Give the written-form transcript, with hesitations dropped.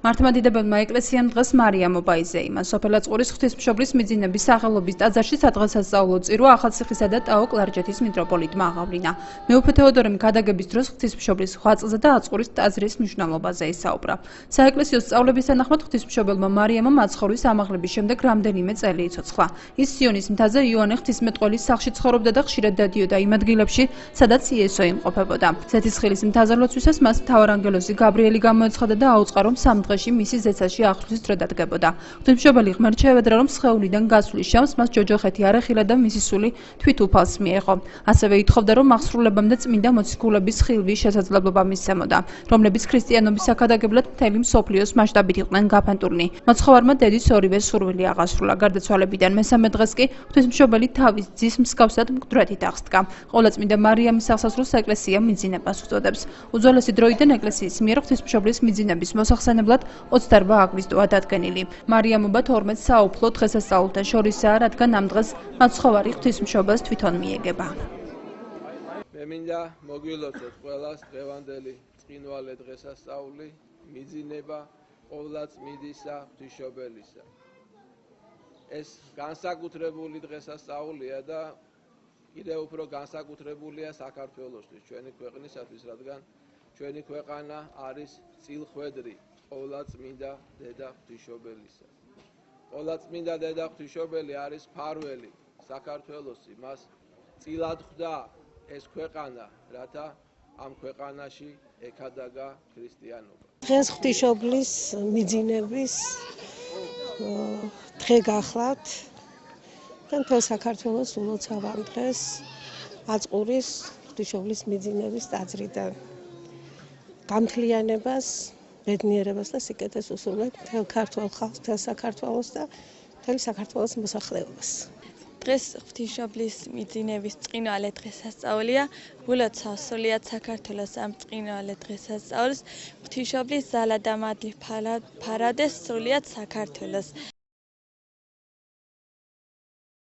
მართლმადიდებელმა ეკლესიამ დღეს მარიამობა იზეიმა. სოფელ აწყურის ღვთისმშობლის მიძინების სახელობის ტაძარში სადღესასწაულო წირვა ახალციხისა და ტაო-კლარჯეთის მიტროპოლიტმა აღავლინა. მეუფე თეოდორემ გადაგების დროს ღვთისმშობლის ღვაწლზე და აწყურის ტაძრის მნიშვნელობაზე ისაუბრა. საეკლესიო სწავლების თანახმად ღვთისმშობელმა მარიამმა მაცხოვრის ამაღლების შემდეგ რამდენიმე წელი იცოცხლა. ის სიონის მთაზე იოანე ღვთისმეტყველის სახლში ცხოვრობდა და ხშირად დადიოდა იმ ადგილებში, სადაც იესო იმყოფებოდა. ზეთისხილის მთაზე ლოცვისას მას მთავარანგელოზი გაბრიელი გამოეცხადა და აუწყა, რომ სამ დღეში მისი ზეცაში ახლთვის დრო დადგებოდა. ღვთისმშობელი ღმერთ შეევედრა, რომ სხეულიდან გასვლის შამს მას ჯოჯოხეთი არ ეხილა და მისი სული თვით უფალს მიეღო. ასევე ითხოვდა, რომ აღსრულებამდე წმინდა მოციქულების ხილვის შესაძლებლობა მისცემოდა, რომლებიც ქრისტიანობის აქადაგებლად მთელი მსოფლიოს მასშტაბით იყვნენ გაფანტულნი. მაცხოვარმა დედის ორივე სურვილი აღასრულა. გარდაცვალებიდან მესამე დღეს კი ღვთისმშობელი თავის ძის მსგავსად მკვდრეთით აღსდგა. ყოვლადწმინდა მარიამის აღსასრულს ეკლესია მიძინებას უწოდებს. უძველესი დროიდან ეკლესიის მიერ ღვთისმშობლის მიძინების მოსახსენებლად 28 აგვისტოა დადგენილი. მარიამობა 12 საუფლო დღესასწაულთან შორისაა, რადგან ამ დღეს მაცხოვარი ღვთისმშობელს თვითონ მიეგება. მე მინდა მოგვილოცოთ ყველას დღევანდელი წყინვალე დღესასწაული, მიძინება ყოვლადწმიდისა ღვთისმშობელისა. ეს განსაკუთრებული დღესასწაულია და კიდევ უფრო განსაკუთრებულია საქართველოსთვის, ჩვენი ქვეყნისათვის, რადგან ჩვენი ქვეყანა არის წილხვედრი ყოვლადწმინდა დედა ღვთისმშობელისა. ყოვლადწმინდა დედა ღვთისმშობელი არის მფარველი საქართველოსი, მას წილად ხვდა ეს ქვეყანა, რათა ამ ქვეყანაში ეკადაგა ქრისტიანობა. დღეს ღვთისმშობლის მიძინების დღე გახლავთ. მთელ საქართველოს ულოცავ ამ დღეს აწყურის ღვთისმშობლის მიძინების ტაძრიდან. გამთლიანებას, ბედნიერებას და სიკეთეს უსურვებთ მთელ ქართულ ხალხს, მთელ საქართველოს და მთელი საქართველოს მოსახლეობას. დღეს ღვთისმშობლის მიძინების წყინვალე დღესასწაულია. ვილოცავ სრულიად საქართველოს ამ წყინვალე დღესასწაულს. ღვთისმშობლის ძალა და მადლი ფარადეს სრულიად საქართველოს.